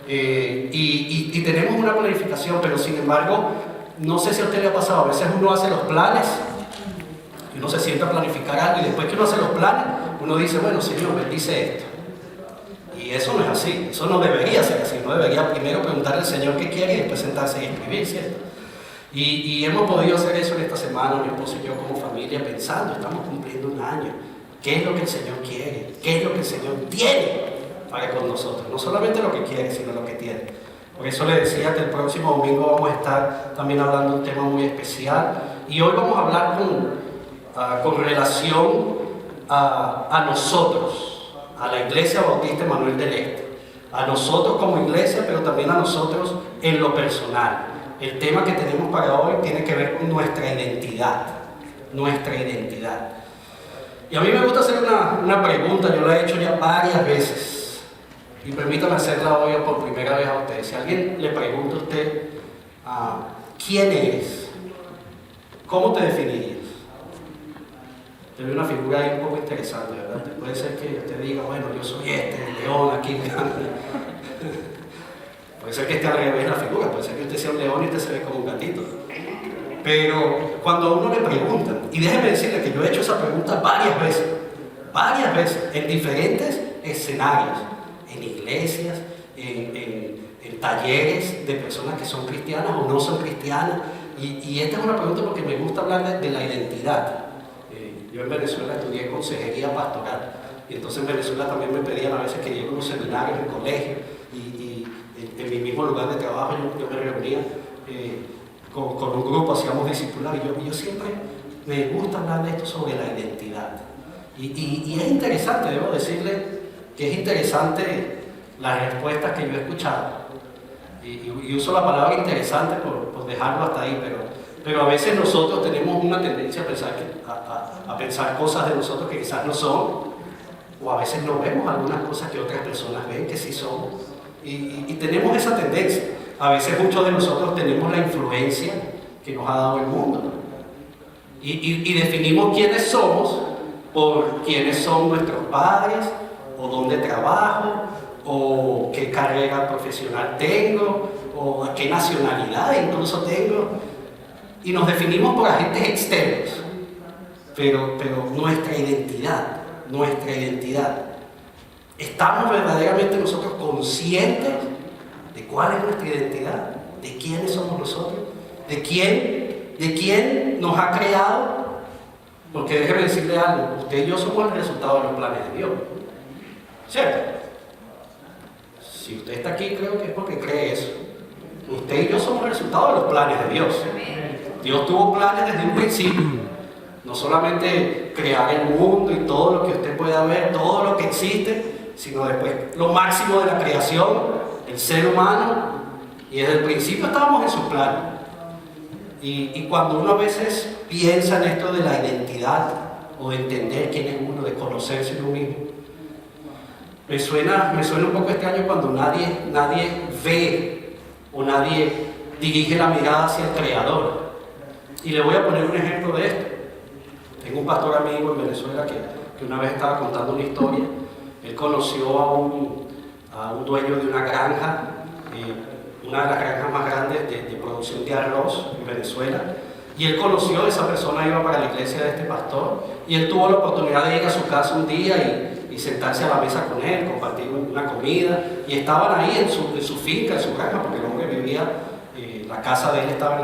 y tenemos una planificación, pero sin embargo, no sé si a usted le ha pasado, a veces uno hace los planes y uno se sienta a planificar algo y después que uno hace los planes, uno dice, bueno, Señor, bendice esto. Y eso no es así, eso no debería ser así, uno debería primero preguntarle al Señor qué quiere y después sentarse y escribir, ¿cierto? Y hemos podido hacer eso en esta semana, mi esposo y yo como familia, pensando, estamos cumpliendo un año, ¿qué es lo que el Señor quiere? ¿Qué es lo que el Señor tiene para con nosotros? No solamente lo que quiere, sino lo que tiene. Por eso le decía que el próximo domingo vamos a estar también hablando de un tema muy especial, y hoy vamos a hablar con relación a nosotros, a la Iglesia Bautista Emanuel del Este, a nosotros como iglesia, pero también a nosotros en lo personal. El tema que tenemos para hoy tiene que ver con nuestra identidad, nuestra identidad. Y a mí me gusta hacer una pregunta, yo la he hecho ya varias veces, y permítame hacerla hoy por primera vez a ustedes. Si alguien le pregunta a usted, ¿quién eres? ¿Cómo te definirías? Te veo una figura ahí un poco interesante, ¿verdad? Puede ser que usted diga, bueno, yo soy el león aquí. Puede ser que esté al revés la figura, puede ser que usted sea un león y usted se ve como un gatito. Pero cuando a uno le preguntan, y déjeme decirle que yo he hecho esa pregunta varias veces, en diferentes escenarios, en iglesias, en talleres de personas que son cristianas o no son cristianas, y esta es una pregunta porque me gusta hablar de la identidad. Yo en Venezuela estudié consejería pastoral, y entonces en Venezuela también me pedían a veces que llegue a unos seminarios en colegio, y en mi mismo lugar de trabajo yo me reunía con un grupo, hacíamos discipulado, y yo siempre me gusta hablar de esto sobre la identidad. Y es interesante, debo decirle que es interesante las respuestas que yo he escuchado, y uso la palabra interesante por dejarlo hasta ahí, pero a veces nosotros tenemos una tendencia a pensar cosas de nosotros que quizás no son, o a veces no vemos algunas cosas que otras personas ven que sí son, y tenemos esa tendencia. A veces muchos de nosotros tenemos la influencia que nos ha dado el mundo, y definimos quiénes somos por quiénes son nuestros padres, o dónde trabajo, o qué carrera profesional tengo, o qué nacionalidad incluso tengo, y nos definimos por agentes externos, pero nuestra identidad, ¿estamos verdaderamente nosotros conscientes de cuál es nuestra identidad? ¿De quiénes somos nosotros? ¿De quién nos ha creado? Porque déjeme decirle algo, usted y yo somos el resultado de los planes de Dios, ¿cierto? Si usted está aquí, creo que es porque cree eso. Usted y yo somos el resultado de los planes de Dios. Dios tuvo planes desde un principio, no solamente crear el mundo y todo lo que usted pueda ver, todo lo que existe, sino después lo máximo de la creación, el ser humano, y desde el principio estábamos en su plan. Y cuando uno a veces piensa en esto de la identidad, o de entender quién es uno, de conocerse uno mismo, me suena un poco extraño cuando nadie ve o nadie dirige la mirada hacia el Creador. Y le voy a poner un ejemplo de esto. Tengo un pastor amigo en Venezuela que una vez estaba contando una historia. Él conoció a un dueño de una granja, una de las granjas más grandes de producción de arroz en Venezuela. Y él conoció, esa persona iba para la iglesia de este pastor, y él tuvo la oportunidad de ir a su casa un día y sentarse a la mesa con él, compartir una comida, y estaban ahí en su finca, en su granja, porque el hombre vivía, la casa de él estaba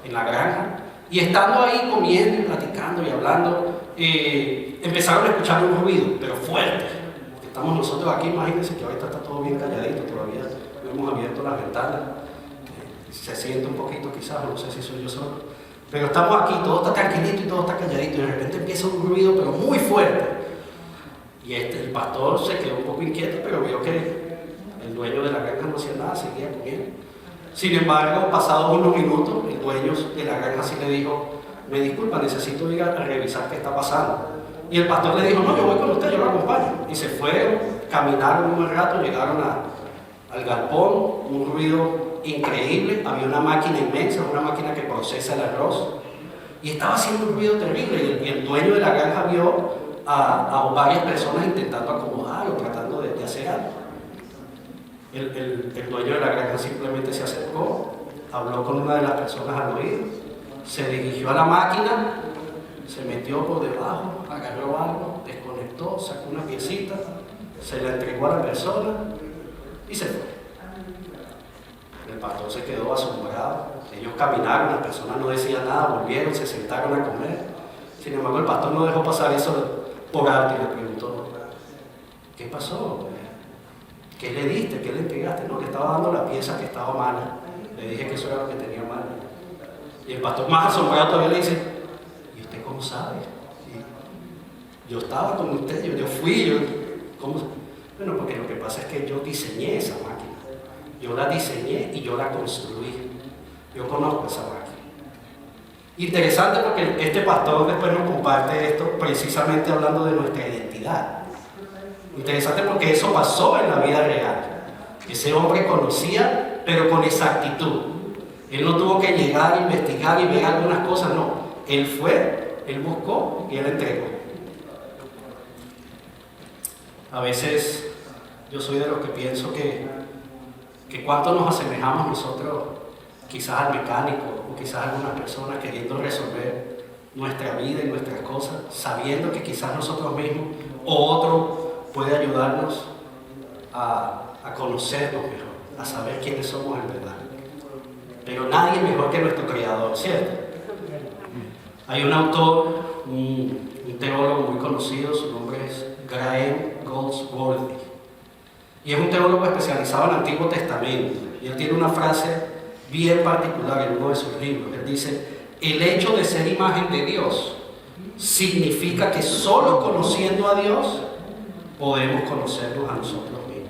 en la granja. Y estando ahí comiendo y platicando y hablando, empezaron a escuchar un ruido, pero fuerte. Estamos nosotros aquí, imagínense que ahorita está todo bien calladito, todavía no hemos abierto las ventanas. Se siente un poquito quizás, no sé si soy yo solo. Pero estamos aquí, todo está tranquilito y todo está calladito, y de repente empieza un ruido, pero muy fuerte. Y el pastor se quedó un poco inquieto, pero vio que el dueño de la granja no hacía nada, seguía comiendo. Sin embargo, pasados unos minutos, el dueño de la granja sí le dijo: me disculpa, necesito ir a revisar qué está pasando. Y el pastor le dijo: no, yo voy con usted, yo lo acompaño. Y se fueron, caminaron un buen rato, llegaron al galpón, un ruido increíble, había una máquina inmensa, una máquina que procesa el arroz, y estaba haciendo un ruido terrible, y el dueño de la granja vio a varias personas intentando acomodarlo, tratando de hacer algo. El dueño de la granja simplemente se acercó, habló con una de las personas al oído, se dirigió a la máquina, se metió por debajo, agarró algo, desconectó, sacó una piecita, se la entregó a la persona y se fue. El pastor se quedó asombrado. Ellos caminaron, las personas no decían nada, volvieron, se sentaron a comer. Sin embargo, el pastor no dejó pasar eso por alto y le preguntó: ¿qué pasó? ¿Qué le diste? ¿Qué le entregaste? No, le estaba dando la pieza que estaba mala. Le dije que eso era lo que tenía mal. Y el pastor, más asombrado todavía, le dice: ¿y usted cómo sabe? Yo estaba con usted, yo fui, ¿cómo? Bueno, porque lo que pasa es que yo diseñé esa máquina. Yo la diseñé y yo la construí. Yo conozco esa máquina. Interesante, porque este pastor después nos comparte esto precisamente hablando de nuestra identidad. Interesante porque eso pasó en la vida real. Ese hombre conocía, pero con exactitud. Él no tuvo que llegar a investigar y ver algunas cosas, no. Él fue, él buscó y él entregó. A veces yo soy de los que pienso que cuánto nos asemejamos nosotros quizás al mecánico o quizás a algunas personas queriendo resolver nuestra vida y nuestras cosas, sabiendo que quizás nosotros mismos o otro puede ayudarnos a conocernos mejor, a saber quiénes somos en verdad. Pero nadie mejor que nuestro Creador, ¿cierto? Hay un autor, un teólogo muy conocido, su nombre es Graham Goldsworthy, y es un teólogo especializado en el Antiguo Testamento, y él tiene una frase bien particular en uno de sus libros. Él dice: el hecho de ser imagen de Dios significa que solo conociendo a Dios podemos conocernos a nosotros mismos.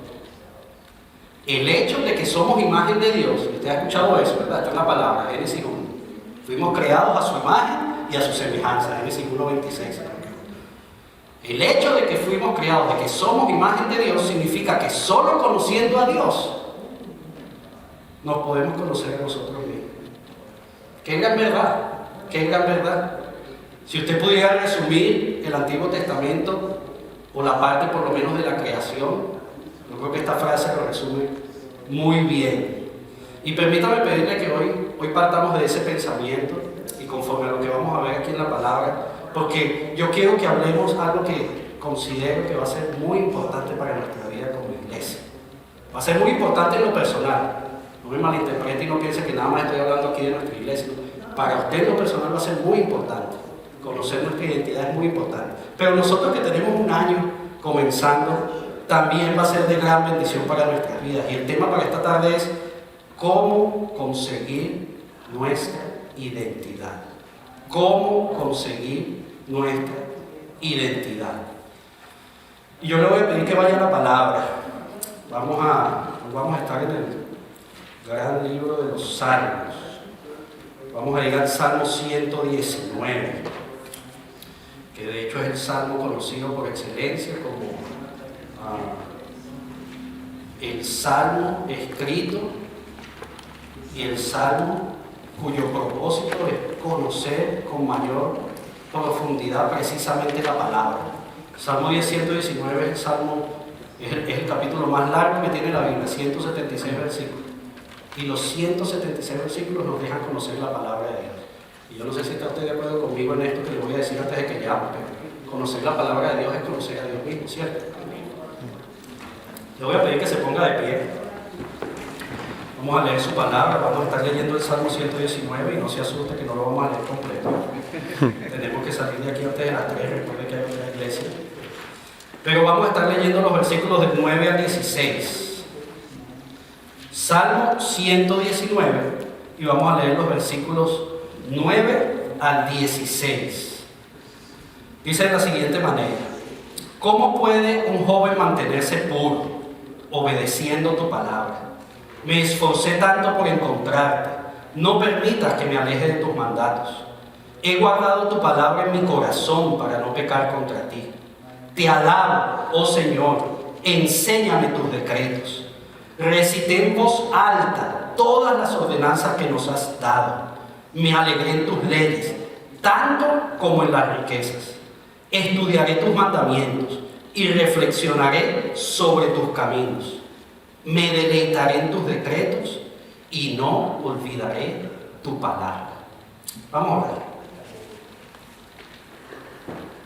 El hecho de que somos imagen de Dios, usted ha escuchado eso, ¿verdad? Esta es la palabra, Génesis 1. Fuimos creados a su imagen y a su semejanza, Génesis 1:26. El hecho de que fuimos creados, de que somos imagen de Dios, significa que solo conociendo a Dios nos podemos conocer a nosotros mismos. ¡Qué gran verdad! ¡Qué gran verdad! Si usted pudiera resumir el Antiguo Testamento, o la parte por lo menos de la creación, yo creo que esta frase lo resume muy bien. Y permítame pedirle que hoy partamos de ese pensamiento y conforme a lo que vamos a ver aquí en la palabra, porque yo quiero que hablemos algo que considero que va a ser muy importante para nuestra vida como iglesia. Va a ser muy importante en lo personal. No me malinterprete y no piense que nada más estoy hablando aquí de nuestra iglesia. Para usted en lo personal va a ser muy importante. Conocer nuestra identidad es muy importante. Pero nosotros que tenemos un año comenzando, también va a ser de gran bendición para nuestras vidas. Y el tema para esta tarde es cómo conseguir nuestra identidad. Cómo conseguir nuestra identidad. Y yo le voy a pedir que vaya a la palabra. Vamos a estar en el gran libro de los Salmos. Vamos a llegar al Salmo 119, que de hecho es el salmo conocido por excelencia como el salmo escrito y el salmo cuyo propósito es conocer con mayor profundidad precisamente la palabra. El Salmo 119 es el salmo, es el capítulo más largo que tiene la Biblia, 176 versículos. Y los 176 versículos nos dejan conocer la palabra de Dios. Y yo no sé si está usted de acuerdo conmigo en esto que le voy a decir antes de que llame, pero conocer la palabra de Dios es conocer a Dios mismo, ¿cierto? Le voy a pedir que se ponga de pie. Vamos a leer su palabra, vamos a estar leyendo el Salmo 119 y no se asuste que no lo vamos a leer completo. Tenemos que salir de aquí antes de las 3, recuerde que hay otra iglesia. Pero vamos a estar leyendo los versículos del 9 al 16. Salmo 119 y vamos a leer los versículos 9 al 16. Dice de la siguiente manera: ¿cómo puede un joven mantenerse puro obedeciendo tu palabra? Me esforcé tanto por encontrarte, no permitas que me aleje de tus mandatos. He guardado tu palabra en mi corazón para no pecar contra ti. Te alabo, oh Señor, enséñame tus decretos. Recité en voz alta todas las ordenanzas que nos has dado. Me alegré en tus leyes, tanto como en las riquezas. Estudiaré tus mandamientos y reflexionaré sobre tus caminos. Me deleitaré en tus decretos y no olvidaré tu palabra. Vamos a orar.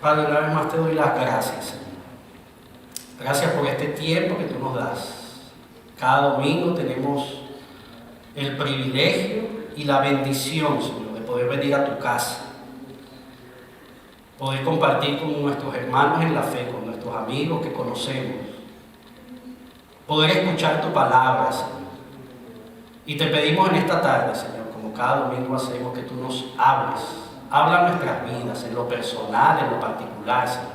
Padre, una vez más te doy las gracias, Señor. Gracias por este tiempo que tú nos das. Cada domingo tenemos el privilegio y la bendición, Señor, de poder venir a tu casa, poder compartir con nuestros hermanos en la fe, con nuestros amigos que conocemos, poder escuchar tu palabra, Señor. Y te pedimos en esta tarde, Señor, como cada domingo hacemos, que tú nos hables. Habla nuestras vidas, en lo personal, en lo particular, Señor.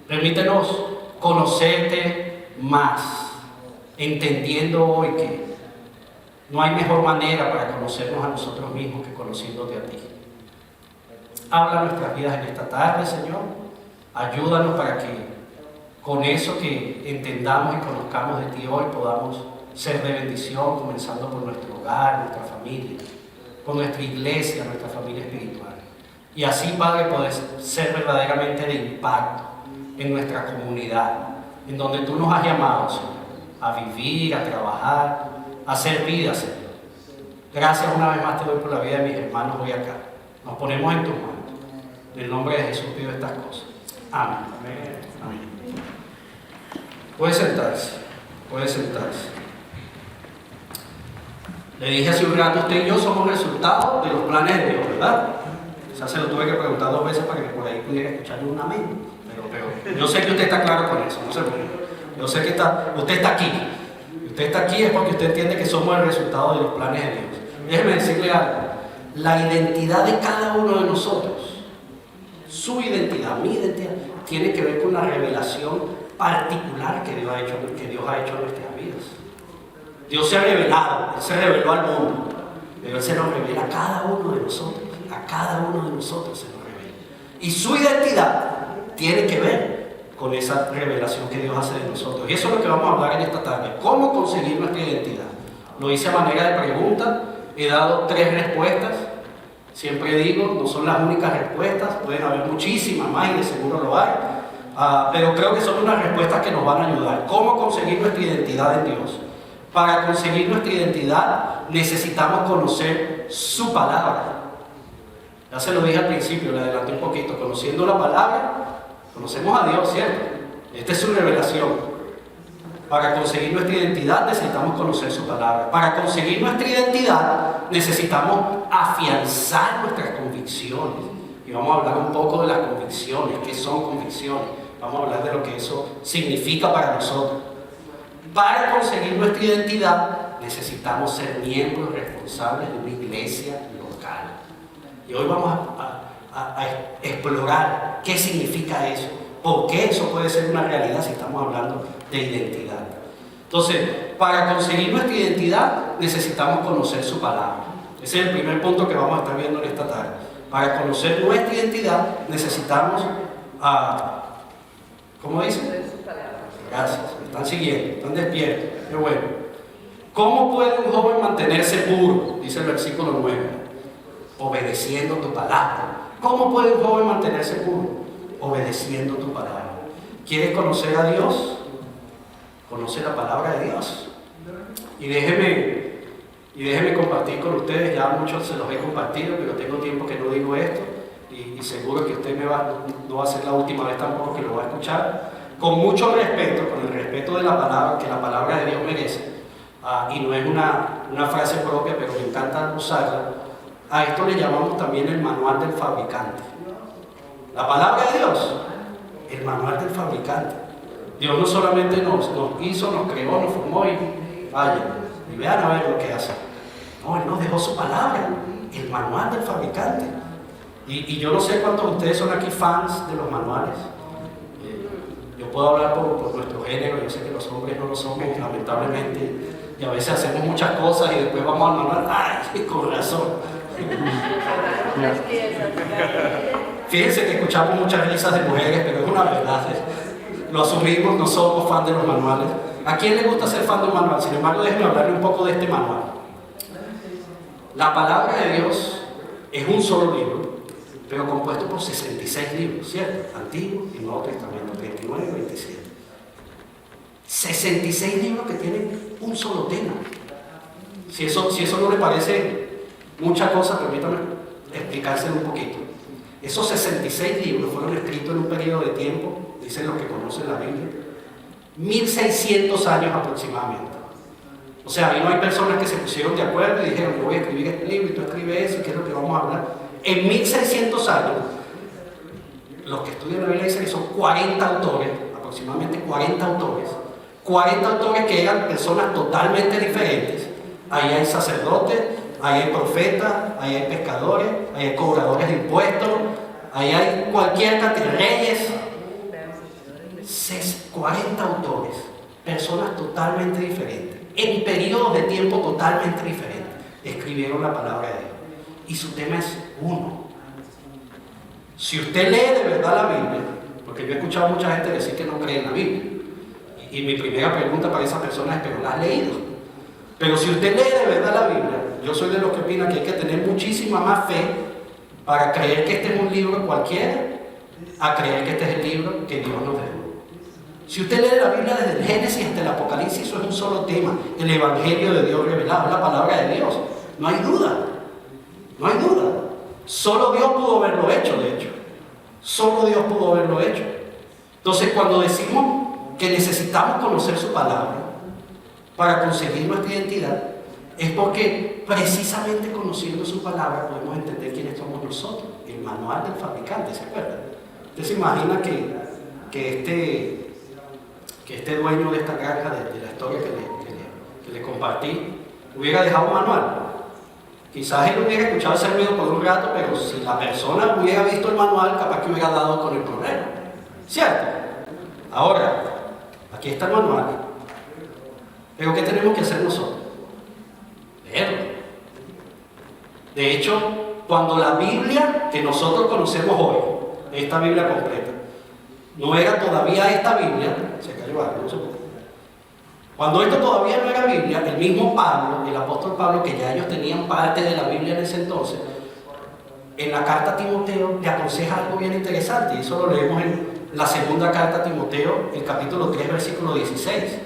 Permítenos conocerte más, entendiendo hoy que no hay mejor manera para conocernos a nosotros mismos que conociéndote a ti. Habla nuestras vidas en esta tarde, Señor. Ayúdanos para que con eso que entendamos y conozcamos de ti hoy podamos ser de bendición, comenzando por nuestro hogar, nuestra familia, por nuestra iglesia, nuestra familia espiritual. Y así, Padre, poder ser verdaderamente de impacto en nuestra comunidad, en donde tú nos has llamado, Señor, a vivir, a trabajar, a hacer vida, Señor. Gracias una vez más te doy por la vida de mis hermanos hoy acá. Nos ponemos en tus manos. En el nombre de Jesús pido estas cosas. Amén. Amén. Puede sentarse. Puede sentarse. Le dije hace un rato, usted y yo somos resultado de los planes de Dios, ¿verdad? O sea, se lo tuve que preguntar 2 veces para que por ahí pudiera escucharle un amén. Pero yo sé que usted está claro con eso, no se preocupe. Yo sé que usted está aquí. Usted está aquí es porque usted entiende que somos el resultado de los planes de Dios. Déjeme decirle algo. La identidad de cada uno de nosotros, su identidad, mi identidad, tiene que ver con una revelación particular que Dios ha hecho en nuestras vidas. Dios se ha revelado, Él se reveló al mundo, pero Él se nos revela a cada uno de nosotros. A cada uno de nosotros se nos revela. Y su identidad tiene que ver con esa revelación que Dios hace de nosotros. Y eso es lo que vamos a hablar en esta tarde. ¿Cómo conseguir nuestra identidad? Lo hice a manera de pregunta. He dado 3 respuestas. Siempre digo, no son las únicas respuestas. Pueden haber muchísimas más y de seguro lo hay. Pero creo que son unas respuestas que nos van a ayudar. ¿Cómo conseguir nuestra identidad en Dios? Para conseguir nuestra identidad necesitamos conocer su palabra. Ya se lo dije al principio, le adelanté un poquito. Conociendo la palabra, conocemos a Dios, ¿cierto? Esta es su revelación. Para conseguir nuestra identidad necesitamos conocer su palabra. Para conseguir nuestra identidad necesitamos afianzar nuestras convicciones. Y vamos a hablar un poco de las convicciones. ¿Qué son convicciones? Vamos a hablar de lo que eso significa para nosotros. Para conseguir nuestra identidad necesitamos ser miembros responsables de una iglesia local. Y hoy vamos a explorar qué significa eso, por qué eso puede ser una realidad si estamos hablando de identidad. Entonces, para conseguir nuestra identidad necesitamos conocer su palabra. Ese es el primer punto que vamos a estar viendo en esta tarde. Para conocer nuestra identidad necesitamos, ¿cómo dice? Gracias, me están siguiendo, están despiertos, qué bueno. ¿Cómo puede un joven mantenerse puro? Dice el versículo 9, obedeciendo tu palabra. ¿Cómo puede un joven mantenerse puro? Obedeciendo tu palabra. ¿Quieres conocer a Dios? Conoce la palabra de Dios. Y déjeme compartir con ustedes, ya muchos se los he compartido, pero tengo tiempo que no digo esto, y seguro que usted no va a ser la última vez tampoco que lo va a escuchar. Con mucho respeto, con el respeto de la palabra, que la palabra de Dios merece, y no es una frase propia, pero me encanta usarla. A esto le llamamos también el manual del fabricante. La palabra de Dios, el manual del fabricante. Dios no solamente nos hizo, nos creó, nos formó y vayan, y vean a ver lo que hace. No, Él nos dejó su palabra, el manual del fabricante. Y yo no sé cuántos de ustedes son aquí fans de los manuales. Yo puedo hablar por nuestro género, yo sé que los hombres no lo somos, lamentablemente, y a veces hacemos muchas cosas y después vamos al manual, ¡ay, con razón! Fíjense que escuchamos muchas risas de mujeres, pero es una verdad, lo asumimos, no somos fan de los manuales. ¿A quién le gusta ser fan de un manual? Sin embargo, déjenme hablarle un poco de este manual. La palabra de Dios es un solo libro, pero compuesto por 66 libros, ¿cierto? Antiguo y Nuevo Testamento, 29 y 27. 66 libros que tienen un solo tema. Si eso no le parece mucha cosa, permítame explicárselo un poquito. Esos 66 libros fueron escritos en un periodo de tiempo, dicen los que conocen la Biblia, 1600 años aproximadamente. O sea, ahí no hay personas que se pusieron de acuerdo y dijeron, yo voy a escribir este libro y tú escribes eso, ¿qué es lo que vamos a hablar? En 1600 años, los que estudian la Biblia dicen que son 40 autores, aproximadamente 40 autores que eran personas totalmente diferentes. Ahí hay sacerdotes, ahí hay profetas, ahí hay pescadores, ahí hay cobradores de impuestos, ahí hay cualquier cantidad de reyes. 40 autores, personas totalmente diferentes, en periodos de tiempo totalmente diferentes, escribieron la palabra de Dios. Y su tema es uno. Si usted lee de verdad la Biblia, porque yo he escuchado a mucha gente decir que no cree en la Biblia, y mi primera pregunta para esa persona es, ¿pero la has leído? Pero si usted lee de verdad la Biblia, yo soy de los que opina que hay que tener muchísima más fe para creer que este es un libro cualquiera, a creer que este es el libro que Dios nos dejó. Si usted lee la Biblia desde el Génesis hasta el Apocalipsis, eso es un solo tema, el Evangelio de Dios revelado, la palabra de Dios. No hay duda, no hay duda. Solo Dios pudo haberlo hecho, de hecho. Solo Dios pudo haberlo hecho. Entonces, cuando decimos que necesitamos conocer su palabra para conseguir nuestra identidad, es porque precisamente conociendo su palabra podemos entender quiénes somos nosotros. El manual del fabricante, ¿se acuerdan? Usted se imagina que este dueño de esta granja, de la historia que le compartí, hubiera dejado un manual. Quizás él hubiera escuchado ese ruido por un rato, pero si la persona hubiera visto el manual, capaz que hubiera dado con el problema. ¿Cierto? Ahora, aquí está el manual. Pero ¿qué tenemos que hacer nosotros? Leerlo. De hecho, cuando la Biblia que nosotros conocemos hoy, esta Biblia completa, no era todavía esta Biblia, se cayó algo, no sé por qué. Cuando esto todavía no era Biblia, el mismo Pablo, el apóstol Pablo, que ya ellos tenían parte de la Biblia en ese entonces, en la carta a Timoteo le aconseja algo bien interesante, y eso lo leemos en la segunda carta a Timoteo, el capítulo 3, versículo 16.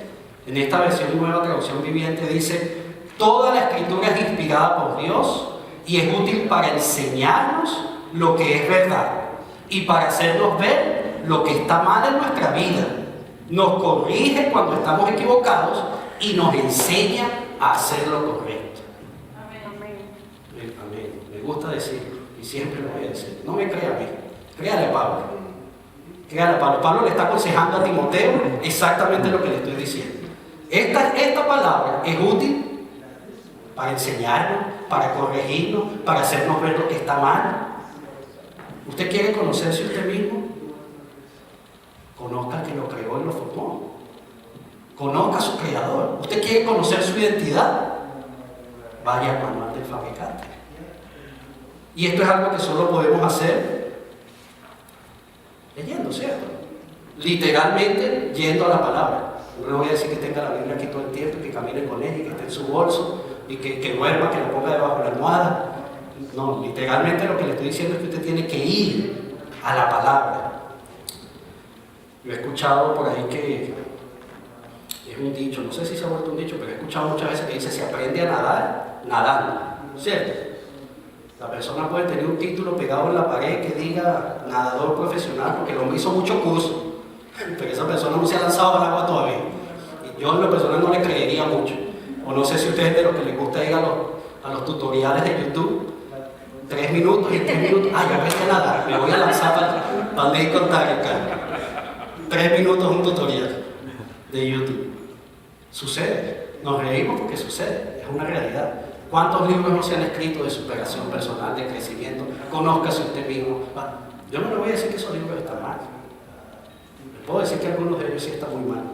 En esta versión nueva traducción viviente dice: toda la escritura es inspirada por Dios y es útil para enseñarnos lo que es verdad y para hacernos ver lo que está mal en nuestra vida. Nos corrige cuando estamos equivocados y nos enseña a hacer lo correcto. Amén. Amén. Me gusta decirlo y siempre lo voy a decir. No me crea a mí, créale a Pablo. Créale a Pablo. Pablo le está aconsejando a Timoteo exactamente lo que le estoy diciendo. Esta palabra es útil para enseñarnos, para corregirnos, para hacernos ver lo que está mal. ¿Usted quiere conocerse usted mismo? Conozca al que lo creó y lo formó. Conozca a su creador. ¿Usted quiere conocer su identidad? Vaya al manual del fabricante. Y esto es algo que solo podemos hacer leyendo, ¿cierto? Literalmente yendo a la palabra. No le voy a decir que tenga la Biblia aquí todo el tiempo, que camine con ella, que esté en su bolso, y que duerma, que la ponga debajo de la almohada. No, literalmente lo que le estoy diciendo es que usted tiene que ir a la palabra. Yo he escuchado por ahí que es un dicho, no sé si se ha vuelto un dicho, pero he escuchado muchas veces que dice: se aprende a nadar nadando, ¿cierto? La persona puede tener un título pegado en la pared que diga nadador profesional porque el hombre hizo mucho curso, pero esa persona no se ha lanzado al agua todavía. Y yo en lo personal no le creería mucho. O no sé si ustedes de los que les gusta ir a los tutoriales de YouTube, 3 minutos y 3 minutos, ya aprendí a nadar, me voy a lanzar para leer contar el carro. 3 minutos un tutorial de YouTube. Sucede, nos reímos porque sucede, es una realidad. ¿Cuántos libros no se han escrito de superación personal, de crecimiento? Conózcase usted mismo. Yo no le voy a decir que esos libros están mal. Le puedo decir que algunos de ellos sí están muy mal.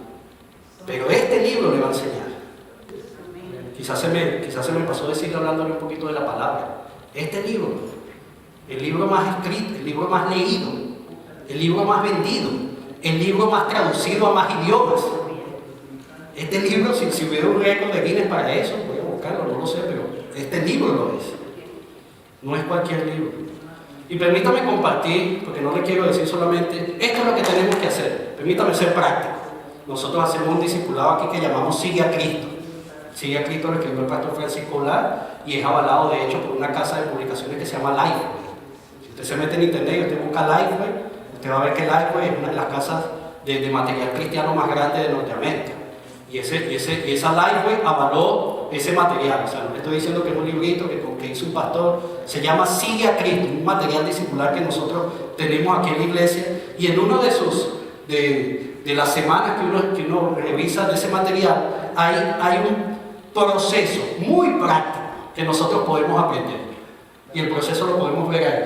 Pero este libro le va a enseñar. Quizás se me pasó decirle hablándole un poquito de la palabra. Este libro, el libro más escrito, el libro más leído, el libro más vendido, el libro más traducido a más idiomas. Este libro, si hubiera un récord de Guinness para eso, voy a buscarlo, no lo sé, pero este libro lo es. No es cualquier libro. Y permítame compartir, porque no le quiero decir solamente, esto es lo que tenemos que hacer. Permítame ser práctico. nosotros hacemos un discipulado aquí que llamamos Sigue a Cristo. Sigue a Cristo lo escribió el pastor Francisco Lar y es avalado de hecho por una casa de publicaciones que se llama Lifeway. Si usted se mete en internet y usted busca Lifeway, usted va a ver que Lifeway es una de las casas de material cristiano más grande de Norteamérica. Y esa Lifeway avaló ese material. O sea, no le estoy diciendo que es un librito que hizo un pastor. Se llama Sigue a Cristo, un material discipular que nosotros tenemos aquí en la iglesia. Y en uno de las semanas que uno revisa de ese material, hay un proceso muy práctico que nosotros podemos aprender. Y el proceso lo podemos ver ahí.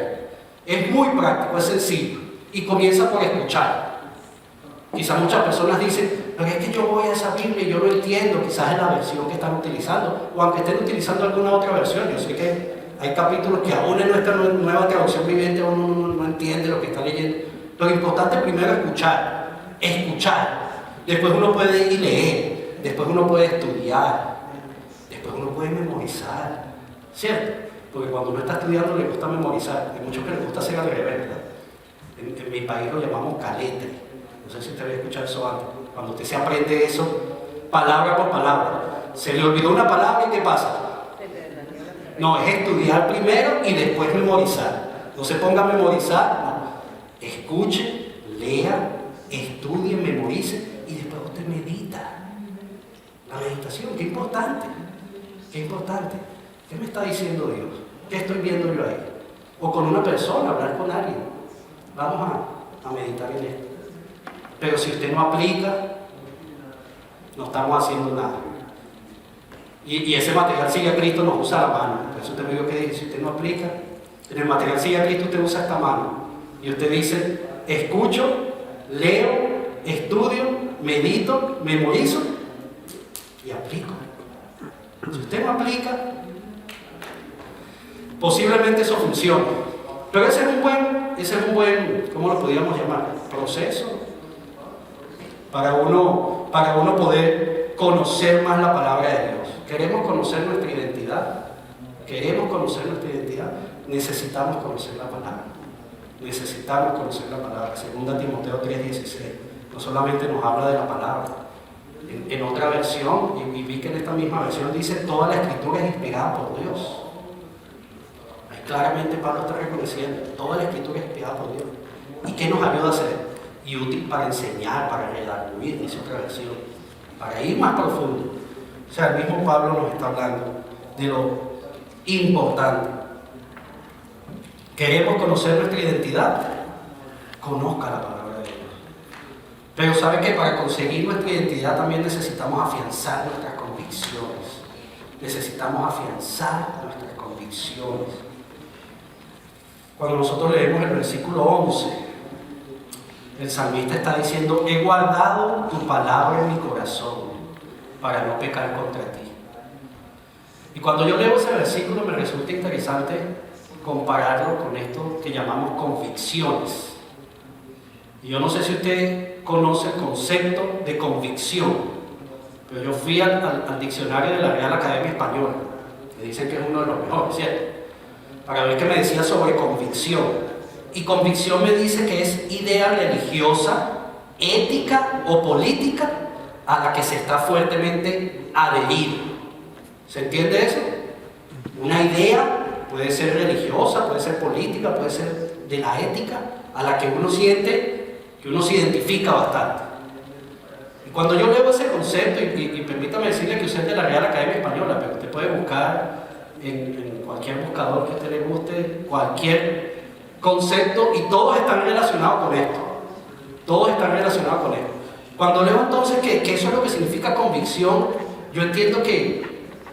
Es muy práctico, es sencillo. Y comienza por escuchar. Quizás muchas personas dicen, pero es que yo voy a esa Biblia y yo no entiendo, quizás es la versión que están utilizando, o aunque estén utilizando alguna otra versión. Yo sé que hay capítulos que aún en nuestra nueva traducción viviente uno no entiende lo que está leyendo. Lo importante es primero escuchar. Después uno puede ir y leer, después uno puede estudiar, después uno puede memorizar, ¿cierto? Porque cuando uno está estudiando le gusta memorizar, hay muchos que les gusta hacer al revés, ¿verdad? En mi país lo llamamos caletre. No sé si usted había escuchado eso antes. Cuando usted se aprende eso, palabra por palabra. Se le olvidó una palabra y ¿qué pasa? No, es estudiar primero y después memorizar. No se ponga a memorizar, no. Escuche, lea, estudie, memorice y después usted medita. La meditación, qué importante. Qué importante. ¿Qué me está diciendo Dios? ¿Qué estoy viendo yo ahí? O con una persona, hablar con alguien. Vamos a meditar en esto. Pero si usted no aplica, no estamos haciendo nada. Y ese material Sigue a Cristo nos usa la mano. Por eso usted me dijo que dije, si usted no aplica, en el material Sigue a Cristo usted usa esta mano. Y usted dice, escucho, leo, estudio, medito, memorizo y aplico. Si usted no aplica, posiblemente eso funcione. Pero ese es un buen, ¿cómo lo podríamos llamar? Proceso. Para uno poder conocer más la palabra de Dios. Queremos conocer nuestra identidad. Necesitamos conocer la palabra. Necesitamos conocer la palabra. 2 Timoteo 3:16. No solamente nos habla de la palabra. En otra versión, y vi que en esta misma versión dice, toda la escritura es inspirada por Dios. Ahí claramente Pablo está reconociendo, toda la escritura es inspirada por Dios. ¿Y qué nos ayuda a hacer? Y útil para enseñar, para redarguir, dice otra versión, para ir más profundo. O sea, el mismo Pablo nos está hablando de lo importante. ¿Queremos conocer nuestra identidad? Conozca la palabra de Dios. Pero ¿sabe que para conseguir nuestra identidad también necesitamos afianzar nuestras convicciones? Necesitamos afianzar nuestras convicciones. Cuando nosotros leemos el versículo 11, el salmista está diciendo, he guardado tu palabra en mi corazón para no pecar contra ti. Y cuando yo leo ese versículo me resulta interesante compararlo con esto que llamamos convicciones. Y yo no sé si usted conoce el concepto de convicción, pero yo fui al diccionario de la Real Academia Española, que dicen que es uno de los mejores, ¿cierto? Para ver qué me decía sobre convicción. Y convicción me dice que es idea religiosa, ética o política a la que se está fuertemente adherido. ¿Se entiende eso? Una idea puede ser religiosa, puede ser política, puede ser de la ética, a la que uno siente, que uno se identifica bastante. Y cuando yo leo ese concepto, y permítame decirle que usted es de la Real Academia Española, pero usted puede buscar en cualquier buscador que a usted le guste, cualquier concepto, y todos están relacionados con esto. Todos están relacionados con esto. Cuando leo entonces que eso es lo que significa convicción, yo entiendo que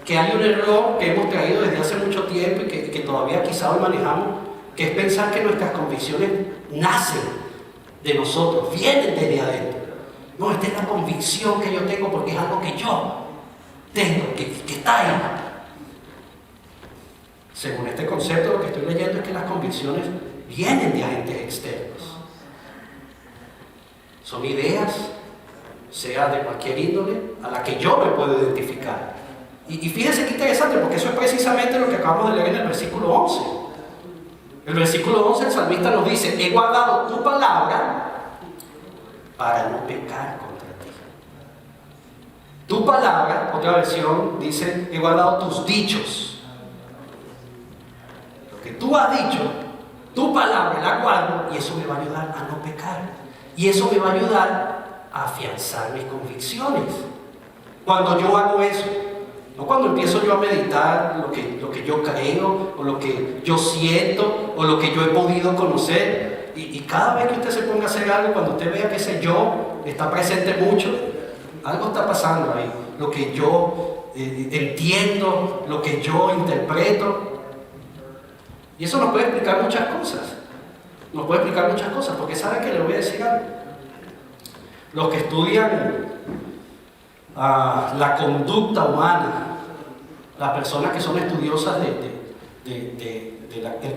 hay un error que hemos traído desde hace mucho tiempo y que todavía quizá hoy manejamos, que es pensar que nuestras convicciones nacen de nosotros, vienen desde adentro. No, esta es la convicción que yo tengo porque es algo que yo tengo, que está ahí. Según este concepto, lo que estoy leyendo es que las convicciones vienen de agentes externos. Son ideas, sea de cualquier índole, a la que yo me puedo identificar. Y fíjense qué interesante, porque eso es precisamente lo que acabamos de leer en el versículo 11. El versículo 11, el salmista nos dice, he guardado tu palabra para no pecar contra ti. Tu palabra, otra versión dice, he guardado tus dichos. Lo que tú has dicho, tu palabra la guardo y eso me va a ayudar a no pecar. Y eso me va a ayudar a afianzar mis convicciones. Cuando yo hago eso, no cuando empiezo yo a meditar lo que yo creo, o lo que yo siento, o lo que yo he podido conocer, y cada vez que usted se ponga a hacer algo, cuando usted vea que ese yo está presente mucho, algo está pasando ahí. Lo que yo entiendo, lo que yo interpreto. Y eso nos puede explicar muchas cosas. Nos puede explicar muchas cosas, porque ¿sabe qué? Le voy a decir algo. Los que estudian la conducta humana, las personas que son estudiosas del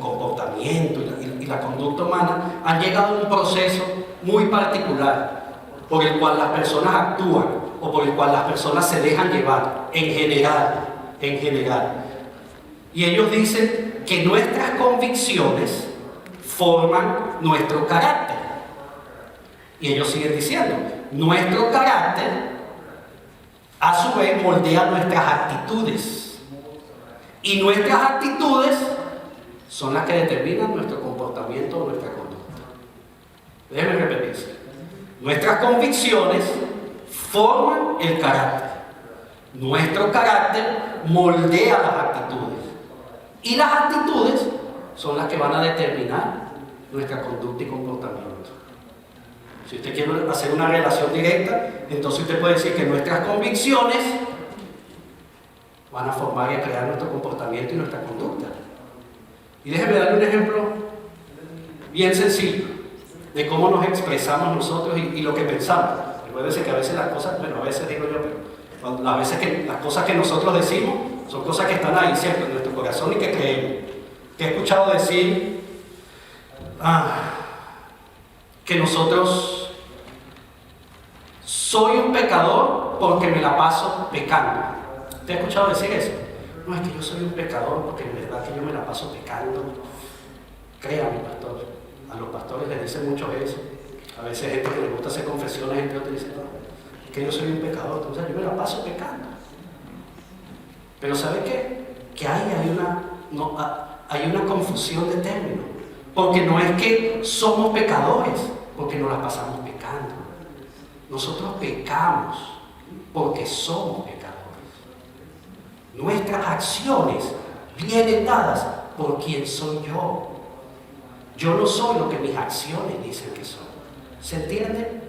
comportamiento y la conducta humana, han llegado a un proceso muy particular por el cual las personas actúan o por el cual las personas se dejan llevar, en general. Y ellos dicen que nuestras convicciones forman nuestro carácter. Y ellos siguen diciendo, nuestro carácter a su vez moldea nuestras actitudes. Y nuestras actitudes son las que determinan nuestro comportamiento o nuestra conducta. Déjenme repetirse. Nuestras convicciones forman el carácter. Nuestro carácter moldea las actitudes. Y las actitudes son las que van a determinar nuestra conducta y comportamiento. Si usted quiere hacer una relación directa, entonces usted puede decir que nuestras convicciones van a formar y a crear nuestro comportamiento y nuestra conducta. Y déjeme darle un ejemplo bien sencillo de cómo nos expresamos nosotros y lo que pensamos. Recuérdense que a veces las cosas, bueno, a veces digo yo, pero a veces que las cosas que nosotros decimos son cosas que están ahí siempre en nuestro corazón y que creemos. Que he escuchado decir que nosotros soy un pecador porque me la paso pecando. ¿Usted ha escuchado decir eso? No, es que yo soy un pecador porque en verdad que yo me la paso pecando. Créame, pastor. A los pastores les dicen mucho eso. A veces gente que les gusta hacer confesiones, entre otros, dice, no, es que yo soy un pecador, entonces yo me la paso pecando. Pero ¿sabe qué? Que hay una confusión de términos. Porque no es que somos pecadores, porque nos la pasamos pecando. Nosotros pecamos porque somos pecadores. Nuestras acciones vienen dadas por quien soy yo. Yo no soy lo que mis acciones dicen que soy. ¿Se entiende?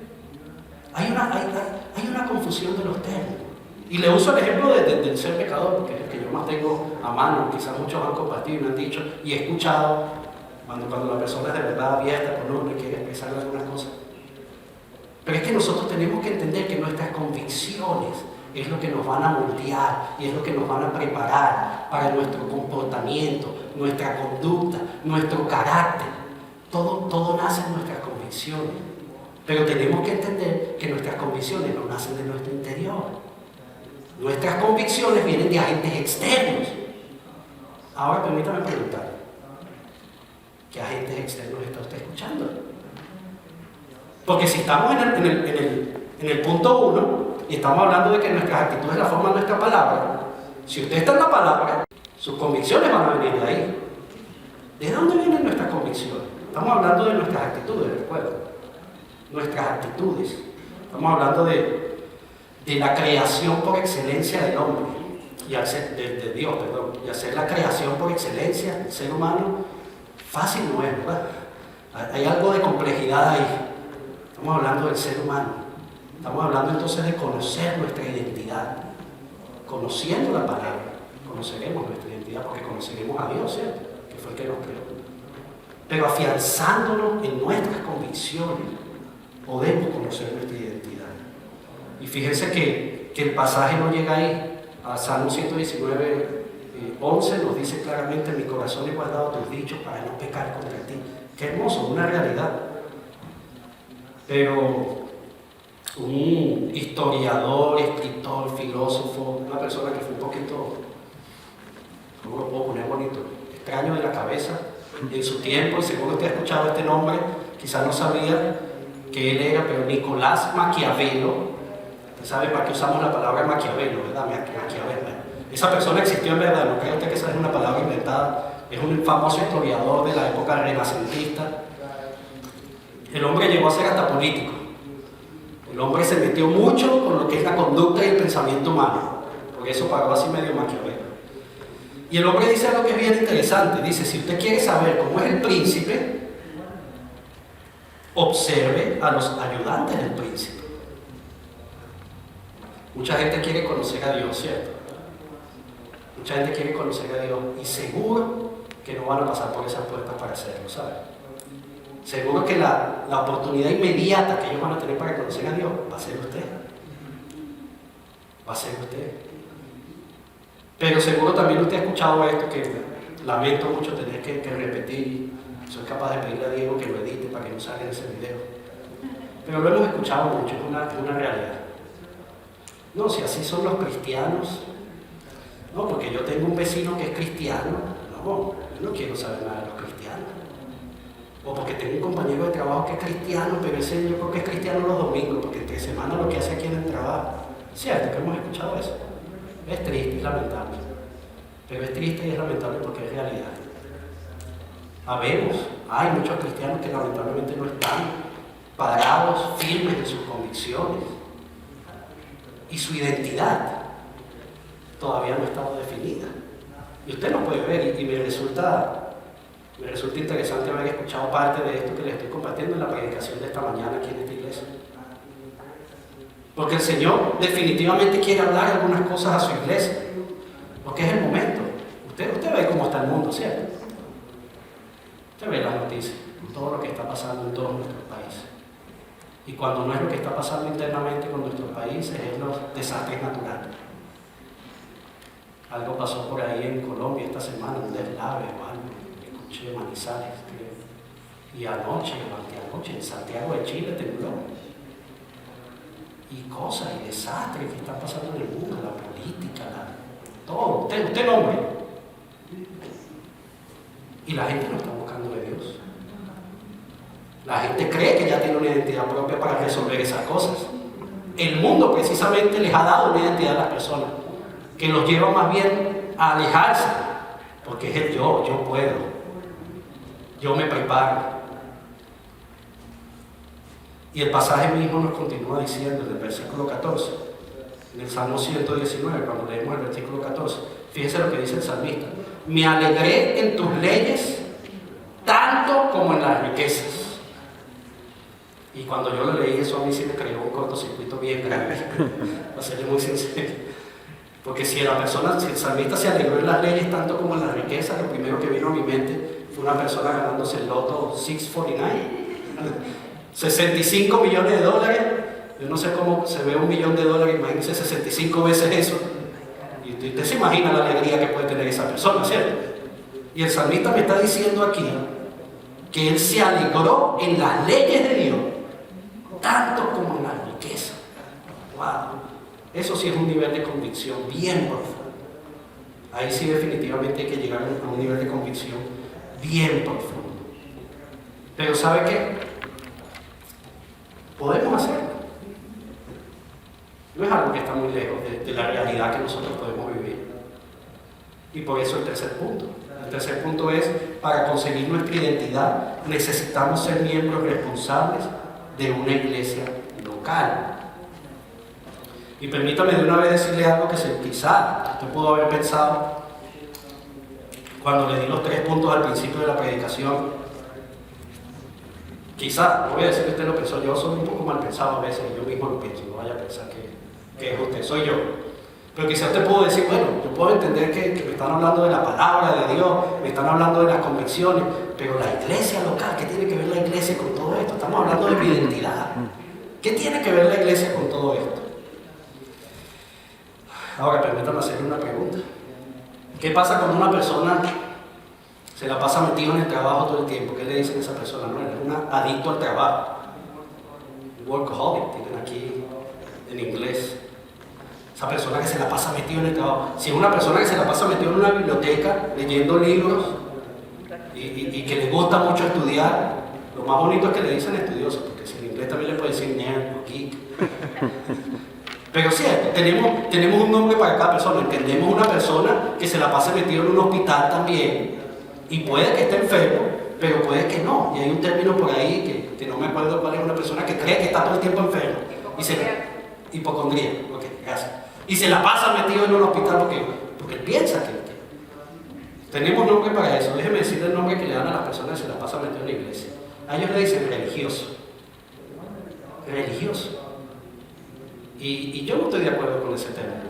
Hay una confusión de los términos. Y le uso el ejemplo del ser pecador, porque es el que yo más tengo a mano. Quizás muchos han compartido y me han dicho, y he escuchado, cuando la persona es de verdad abierta con uno y quiere expresar algunas cosas. Pero es que nosotros tenemos que entender que nuestras convicciones es lo que nos van a moldear y es lo que nos van a preparar para nuestro comportamiento, nuestra conducta, nuestro carácter. Todo nace en nuestras convicciones. Pero tenemos que entender que nuestras convicciones no nacen de nuestro interior. Nuestras convicciones vienen de agentes externos. Ahora permítame preguntar, ¿qué agentes externos está usted escuchando? Porque si estamos en el punto 1 y estamos hablando de que nuestras actitudes la forman nuestra palabra, si usted está en la palabra, sus convicciones van a venir de ahí. ¿De dónde vienen nuestras convicciones? Estamos hablando de nuestras actitudes, recuerda. Nuestras actitudes. Estamos hablando de la creación por excelencia del hombre, de Dios, perdón. Y hacer la creación por excelencia del ser humano, fácil no es, ¿verdad? Hay algo de complejidad ahí. Estamos hablando del ser humano. Estamos hablando entonces de conocer nuestra identidad. Conociendo la palabra, conoceremos nuestra identidad porque conoceremos a Dios, ¿cierto? Que fue el que nos creó. Pero afianzándonos en nuestras convicciones, podemos conocer nuestra identidad. Y fíjense que el pasaje no llega ahí. A Salmo 119, 11 nos dice claramente: en mi corazón he guardado tus dichos para no pecar contra ti. Qué hermoso, una realidad. Pero un historiador, escritor, filósofo, una persona que fue un poquito, ¿cómo lo puedo poner bonito?, extraño de la cabeza en su tiempo, y seguro usted ha escuchado este nombre, quizás no sabía que él era, pero Nicolás Maquiavelo, ¿Sabe para qué usamos la palabra Maquiavelo, verdad? Maquiavelo. Esa persona existió en verdad, no creo usted que esa es una palabra inventada. Es un famoso historiador de la época renacentista. El hombre llegó a ser hasta político. El hombre se metió mucho con lo que es la conducta y el pensamiento humano. Por eso pagó así medio Maquiavelo. Y el hombre dice algo que es bien interesante. Dice, si usted quiere saber cómo es el príncipe, observe a los ayudantes del príncipe. Mucha gente quiere conocer a Dios, ¿cierto? Mucha gente quiere conocer a Dios y seguro que no van a pasar por esas puertas para hacerlo, ¿sabes? Seguro que la oportunidad inmediata que ellos van a tener para conocer a Dios va a ser usted. Va a ser usted. Pero seguro también usted ha escuchado esto que lamento mucho tener que repetir. Soy capaz de pedirle a Diego que lo edite para que no salga en ese video. Pero lo hemos escuchado mucho, es una realidad. No, si así son los cristianos. No, porque yo tengo un vecino que es cristiano. No, yo no quiero saber nada de los cristianos. O porque tengo un compañero de trabajo que es cristiano, pero ese yo creo que es cristiano los domingos, porque entre semana lo que hace aquí en el trabajo. Cierto que hemos escuchado eso. Es triste y lamentable. Pero es triste y es lamentable porque es realidad. Hay muchos cristianos que lamentablemente no están parados, firmes en sus convicciones. Y su identidad todavía no ha estado definida. Y usted lo puede ver y me resulta interesante haber escuchado parte de esto que les estoy compartiendo en la predicación de esta mañana aquí en esta iglesia. Porque el Señor definitivamente quiere hablar algunas cosas a su iglesia. Porque es el momento. Usted ve cómo está el mundo, ¿cierto? Usted ve las noticias, todo lo que está pasando en todos nuestros países. Y cuando no es lo que está pasando internamente con nuestros países, es los desastres naturales. Algo pasó por ahí en Colombia esta semana, un deslave o algo. Escuché Manizales, creo. Y anoche o anteanoche, en Santiago de Chile tembló. Y cosas y desastres que están pasando en el mundo, la política, todo. Usted nombre. Y la gente no está buscando de Dios. La gente cree que ya tiene una identidad propia para resolver esas cosas. El mundo precisamente les ha dado una identidad a las personas que los lleva más bien a alejarse, porque es el yo puedo, yo me preparo. Y el pasaje mismo nos continúa diciendo en el versículo 14, en el Salmo 119, cuando leemos el versículo 14, fíjense lo que dice el salmista: me alegré en tus leyes tanto como en las riquezas. Y cuando yo lo leí, eso a mí sí me creó un cortocircuito bien grande, para serle muy sincero. Porque si el salmista se alegró en las leyes tanto como en las riquezas, lo primero que vino a mi mente fue una persona ganándose el loto 649, 65 millones de dólares. Yo no sé cómo se ve $1 millón, imagínense 65 veces eso. Y usted se imagina la alegría que puede tener esa persona, ¿cierto? Y el salmista me está diciendo aquí que él se alegró en las leyes de Dios tanto como en la riqueza. ¡Wow! Eso sí es un nivel de convicción bien profundo. Ahí sí definitivamente hay que llegar a un nivel de convicción bien profundo. Pero ¿sabe qué? Podemos hacerlo. No es algo que está muy lejos de la realidad que nosotros podemos vivir. Y por eso el tercer punto. El tercer punto es, para conseguir nuestra identidad necesitamos ser miembros responsables de una iglesia local. Y permítame de una vez decirle algo que quizá usted pudo haber pensado cuando le di los 3 puntos al principio de la predicación. Quizá, no voy a decir que usted lo pensó, yo soy un poco mal pensado a veces, yo mismo lo pienso, no vaya a pensar que es usted, soy yo. Pero quizá usted pudo decir, bueno, yo puedo entender que me están hablando de la palabra de Dios, me están hablando de las convicciones, pero la iglesia local, ¿qué tiene que ver la iglesia con todo esto? Estamos hablando de mi identidad. ¿Qué tiene que ver la iglesia con todo esto? Ahora, permítame hacerle una pregunta. ¿Qué pasa cuando una persona se la pasa metido en el trabajo todo el tiempo? ¿Qué le dicen a esa persona? No, es un adicto al trabajo. Workaholic, tienen aquí en inglés. Esa persona que se la pasa metido en el trabajo. Si es una persona que se la pasa metido en una biblioteca leyendo libros y que le gusta mucho estudiar, lo más bonito es que le dicen estudioso, porque si en inglés también le puede decir nerd o geek. Pero cierto, tenemos un nombre para cada persona. Entendemos una persona que se la pase metido en un hospital también, y puede que esté enfermo, pero puede que no. Y hay un término por ahí que no me acuerdo cuál es, una persona que cree que está todo el tiempo enfermo. Hipocondría. Ok, gracias. Y se la pasa metido en un hospital porque él piensa que tenemos nombre para eso. Déjeme decirle el nombre que le dan a las personas que se la pasan metido en la iglesia. A ellos le dicen religioso. Religioso. Y yo no estoy de acuerdo con ese término.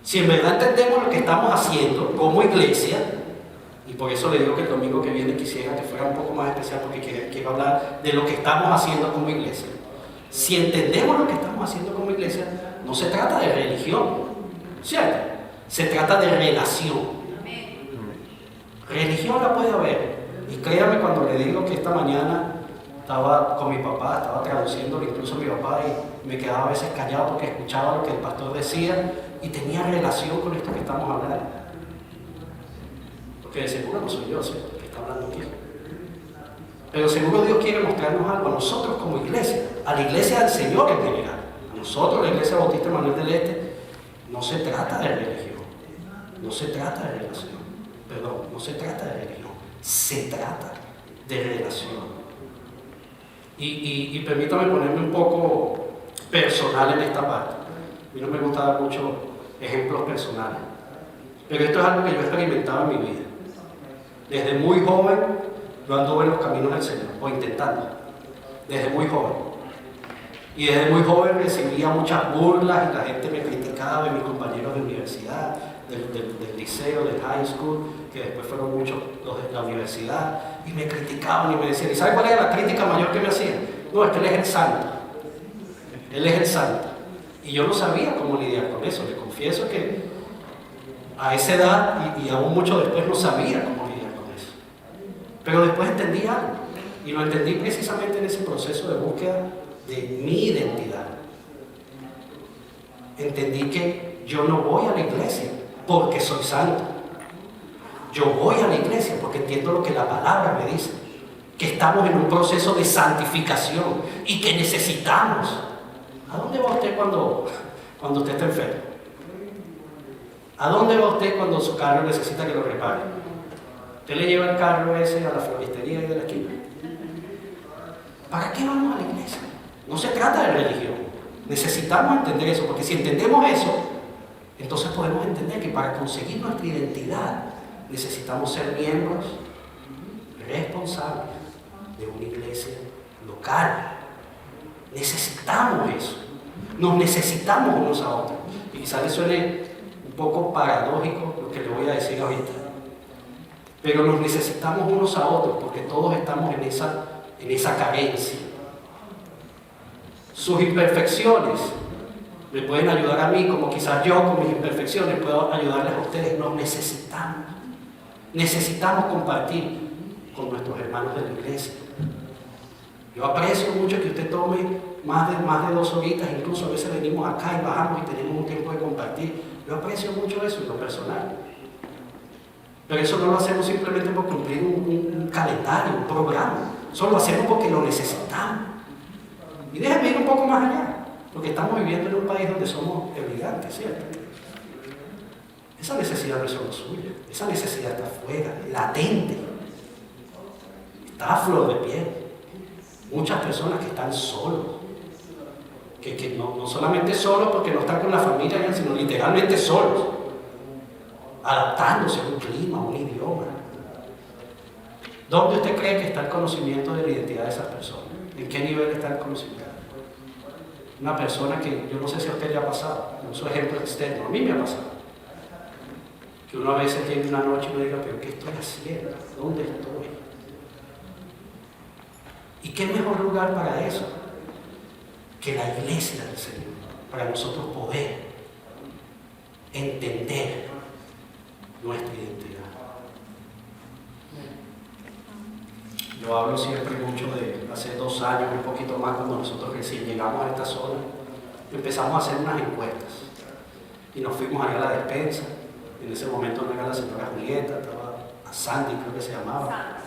Si en verdad entendemos lo que estamos haciendo como iglesia, y por eso le digo que el domingo que viene quisiera que fuera un poco más especial, porque quiero hablar de lo que estamos haciendo como iglesia. Si entendemos lo que estamos haciendo como iglesia, no se trata de religión, ¿cierto? Se trata de relación. Religión la puede haber. Y créame cuando le digo que esta mañana estaba con mi papá, estaba traduciéndolo incluso a mi papá, y me quedaba a veces callado porque escuchaba lo que el pastor decía y tenía relación con esto que estamos hablando. Porque de seguro no soy yo, ¿cierto?, que está hablando aquí. Pero seguro Dios quiere mostrarnos algo a nosotros como iglesia, a la iglesia del Señor en general. A nosotros, la Iglesia Bautista Manuel del Este, no se trata de religión, no se trata de relación, perdón, no se trata de religión, se trata de relación. Y permítame ponerme un poco personal en esta parte. A mí no me gusta dar muchos ejemplos personales, pero esto es algo que yo he experimentado en mi vida. Desde muy joven yo anduve en los caminos del Señor, o intentando, desde muy joven. Y desde muy joven recibía muchas burlas y la gente me criticaba, y mis compañeros de universidad, del liceo, del high school, que después fueron muchos los de la universidad, y me criticaban y me decían, ¿y sabe cuál era la crítica mayor que me hacían? No, es que él es el santo. Él es el santo. Y yo no sabía cómo lidiar con eso. Le confieso que a esa edad y aún mucho después no sabía cómo lidiar con eso. Pero después entendí algo. Y lo entendí precisamente en ese proceso de búsqueda de mi identidad. Entendí que yo no voy a la iglesia porque soy santo. Yo voy a la iglesia porque entiendo lo que la palabra me dice, que estamos en un proceso de santificación y que necesitamos. ¿A dónde va usted cuando usted está enfermo? ¿A dónde va usted cuando su carro necesita que lo repare? ¿Usted le lleva el carro ese a la floristería de la esquina? ¿Para qué vamos a la iglesia? No se trata de religión. Necesitamos entender eso, porque si entendemos eso, entonces podemos entender que para conseguir nuestra identidad necesitamos ser miembros responsables de una iglesia local. Necesitamos eso. Nos necesitamos unos a otros. Y quizás le suene un poco paradójico lo que le voy a decir ahorita. Pero nos necesitamos unos a otros porque todos estamos en esa carencia. Sus imperfecciones me pueden ayudar a mí, como quizás yo con mis imperfecciones puedo ayudarles a ustedes. Nos necesitamos. Necesitamos compartir con nuestros hermanos de la iglesia. Yo aprecio mucho que usted tome más de 2 horitas, incluso a veces venimos acá y bajamos y tenemos un tiempo de compartir. Yo aprecio mucho eso en lo personal. Pero eso no lo hacemos simplemente por cumplir un calendario, un programa. Eso lo hacemos porque lo necesitamos. Y déjenme ir un poco más allá, porque estamos viviendo en un país donde somos gigantes, ¿cierto? Esa necesidad no es solo suya, esa necesidad está afuera, latente, está a flor de piel. Muchas personas que están solos, que no solamente solos porque no están con la familia, sino literalmente solos, adaptándose a un clima, a un idioma. ¿Dónde usted cree que está el conocimiento de la identidad de esas personas? ¿En qué nivel está el conocimiento? Una persona que, yo no sé si a usted le ha pasado, uso ejemplos externos, a mí me ha pasado. Que uno a veces llega una noche y uno diga, pero ¿qué estoy haciendo? ¿Dónde estoy? ¿Y qué mejor lugar para eso que la iglesia del Señor? Para nosotros poder entender nuestra identidad. Yo hablo siempre mucho de hace 2 años, un poquito más, cuando nosotros recién llegamos a esta zona, empezamos a hacer unas encuestas y nos fuimos allá a la despensa. En ese momento no era la señora Julieta, estaba a Sandy, creo que se llamaba.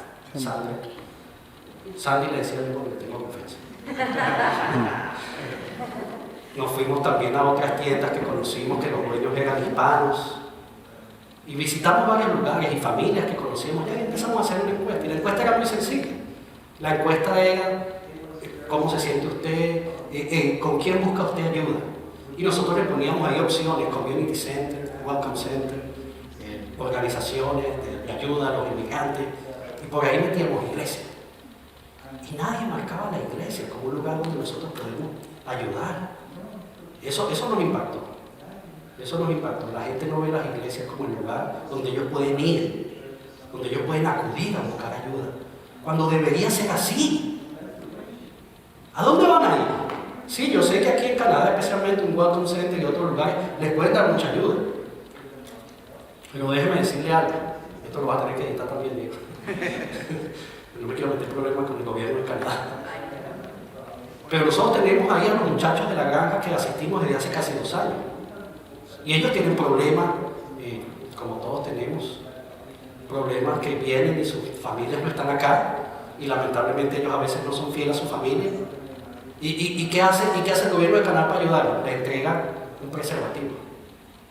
Sandy le decía yo porque tengo confianza. Nos fuimos también a otras tiendas que conocimos que los dueños eran hispanos. Y visitamos varios lugares y familias que conocíamos. Ya empezamos a hacer una encuesta. Y la encuesta era muy sencilla. La encuesta era cómo se siente usted, con quién busca usted ayuda. Y nosotros le poníamos ahí opciones: community center, welcome center, organizaciones de ayuda a los inmigrantes. Y por ahí metíamos iglesia. Y nadie marcaba la iglesia como un lugar donde nosotros podemos ayudar. Eso nos impactó. Eso nos impactó. La gente no ve las iglesias como el lugar donde ellos pueden ir, donde ellos pueden acudir a buscar ayuda, cuando debería ser así. ¿A dónde van a ir? Sí, yo sé que aquí en Canadá, especialmente un Welcome Center y otros lugares, les pueden dar mucha ayuda. Pero déjeme decirle algo. Esto lo va a tener que editar también, Diego. No me quiero meter problemas con el gobierno de Canadá. Pero nosotros tenemos ahí a los muchachos de la granja que asistimos desde hace casi 2 años. Y ellos tienen problemas, como todos tenemos, problemas que vienen y sus familias no están acá. Y lamentablemente ellos a veces no son fieles a su familia. ¿Y qué hace el gobierno de Canadá para ayudarlos? Le entrega un preservativo.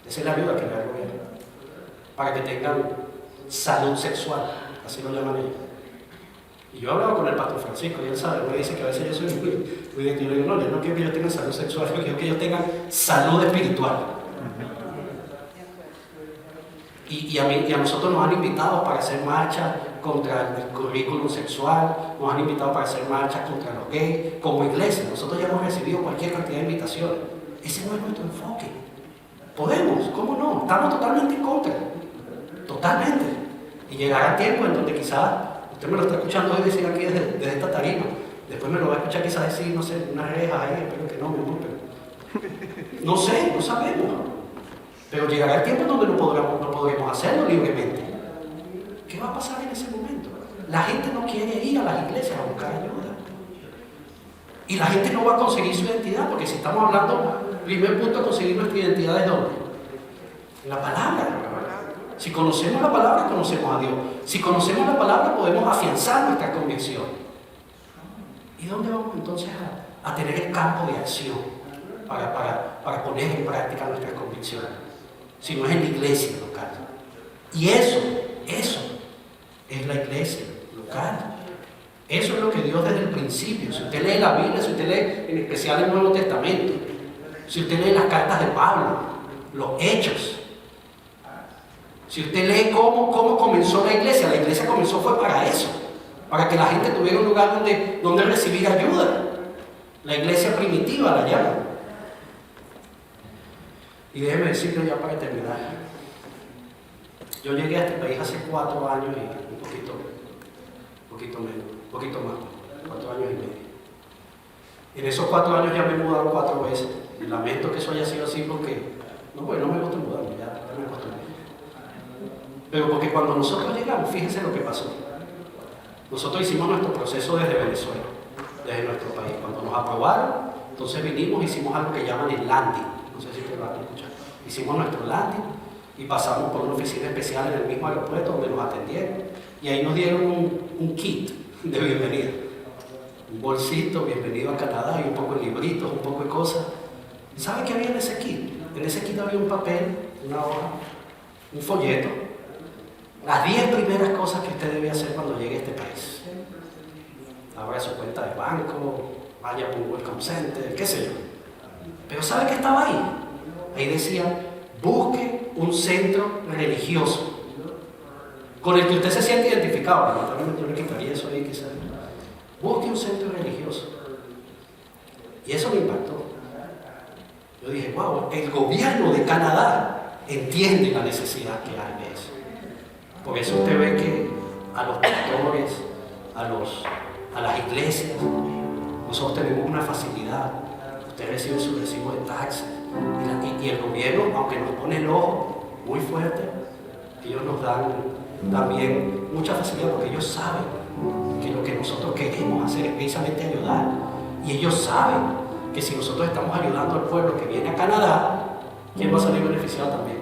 Esa es la ayuda que le da el gobierno. Para que tengan salud sexual, así lo llaman ellos. Y yo he hablado con el pastor Francisco y él sabe, me dice que a veces yo soy muy de ti. Yo digo, no, yo no quiero que ellos tengan salud sexual, yo quiero que ellos tengan salud espiritual. Y a nosotros nos han invitado para hacer marcha contra el currículum sexual, nos han invitado para hacer marchas contra los gays, como iglesia. Nosotros ya hemos recibido cualquier cantidad de invitaciones. Ese no es nuestro enfoque. Podemos, ¿cómo no? Estamos totalmente en contra. Totalmente. Y llegará tiempo en donde quizás, usted me lo está escuchando hoy decir aquí desde esta tarima, después me lo va a escuchar quizás decir, no sé, unas rejas ahí, espero que no, mi amor, pero no sé, no sabemos. Pero llegará el tiempo en donde no podremos hacerlo libremente. ¿Qué va a pasar en ese momento? La gente no quiere ir a las iglesias a buscar ayuda. Y la gente no va a conseguir su identidad, porque si estamos hablando, primer punto, conseguir nuestra identidad ¿es dónde? En la palabra. Si conocemos la palabra, conocemos a Dios. Si conocemos la palabra, podemos afianzar nuestra convicción. ¿Y dónde vamos entonces a tener el campo de acción para poner en práctica nuestras convicciones? Si no es en la iglesia local. Y eso es la iglesia local. Eso es lo que Dios desde el principio. Si usted lee la Biblia, si usted lee en especial el Nuevo Testamento, si usted lee las cartas de Pablo, los Hechos, si usted lee cómo comenzó la iglesia comenzó fue para eso, para que la gente tuviera un lugar donde recibir ayuda. La iglesia primitiva la llaman. Y déjeme decirle ya para terminar. Yo llegué a este país hace 4 años y un poquito más, 4 años y medio. En esos 4 años ya me he mudado 4 veces. Y lamento que eso haya sido así porque, no me gusta mudarme, ya me acostumbré. Pero porque cuando nosotros llegamos, fíjense lo que pasó. Nosotros hicimos nuestro proceso desde Venezuela, desde nuestro país. Cuando nos aprobaron, entonces vinimos, hicimos algo que llaman el landing. No sé si ustedes lo han escuchado. Hicimos nuestro landing y pasamos por una oficina especial en el mismo aeropuerto donde nos atendieron. Y ahí nos dieron un kit de bienvenida. Un bolsito, bienvenido a Canadá, y un poco de libritos, un poco de cosas. ¿Y sabe qué había en ese kit? En ese kit había un papel, una hoja, un folleto. Las 10 primeras cosas que usted debe hacer cuando llegue a este país. Abra su cuenta de banco, vaya por un welcome center, qué sé yo. Pero ¿sabe qué estaba ahí? Ahí decía, busque un centro religioso con el que usted se siente identificado. Lamentablemente yo le quitaría eso ahí quizás. Busque un centro religioso. Y eso me impactó. Yo dije, wow, el gobierno de Canadá entiende la necesidad que hay de eso. Por eso usted ve que a los pastores, a las iglesias, nosotros tenemos una facilidad. Usted recibe su recibo de taxes. Y el gobierno, aunque nos pone el ojo muy fuerte, ellos nos dan también mucha facilidad porque ellos saben que lo que nosotros queremos hacer es precisamente ayudar. Y ellos saben que si nosotros estamos ayudando al pueblo que viene a Canadá, ¿quién va a salir beneficiado también?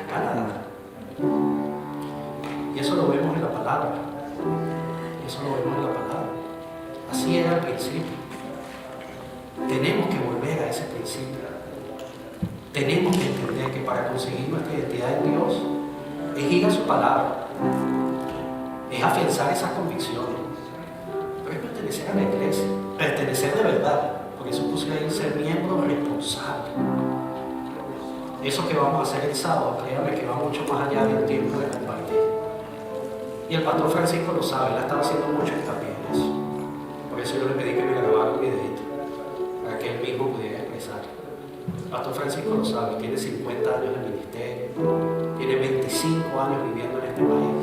Canadá. Y eso lo vemos en la palabra. Así era al principio. Tenemos que volver a ese principio. Tenemos que entender que para conseguir nuestra identidad en Dios es ir a su palabra, es afianzar esas convicciones, pero es pertenecer a la iglesia, pertenecer de verdad, porque eso puso ahí ser miembro responsable. Eso que vamos a hacer el sábado, créanme que va mucho más allá del tiempo de compartir. Y el pastor Francisco lo sabe, él ha estado haciendo mucho hincapié en eso. Por eso yo le pedí que me grabara un videito, para que él mismo pudiera expresar. El pastor Francisco lo sabe, tiene 50 años de ministerio, tiene 25 años viviendo en este país.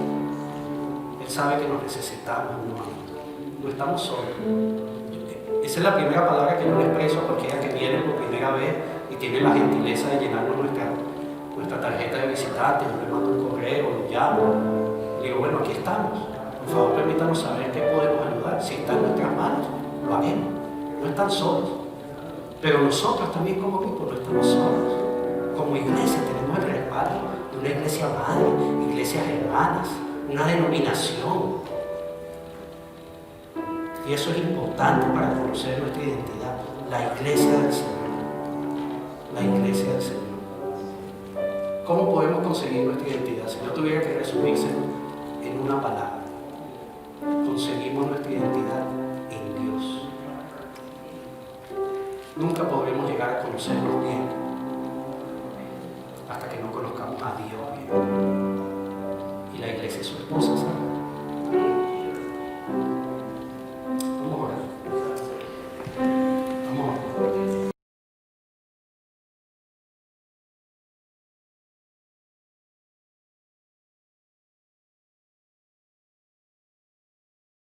Él sabe que nos necesitamos uno a otro. No estamos solos. Esa es la primera palabra que yo le expreso a cualquiera que viene por primera vez y tiene la gentileza de llenarnos nuestra tarjeta de visitante. Yo le mando un correo, lo llamo, le digo, bueno, aquí estamos. Por favor, permítanos saber qué podemos ayudar. Si está en nuestras manos, lo haremos. No están solos. Pero nosotros también como grupo no estamos solos. Como iglesia tenemos el respaldo de una iglesia madre, iglesias hermanas, una denominación. Y eso es importante para conocer nuestra identidad. La iglesia del Señor. La iglesia del Señor. ¿Cómo podemos conseguir nuestra identidad? Si yo tuviera que resumirse en una palabra, conseguimos nuestra identidad en Dios. Nunca podremos llegar a conocernos bien hasta que no conozcamos a Dios bien. Y la iglesia es su esposa.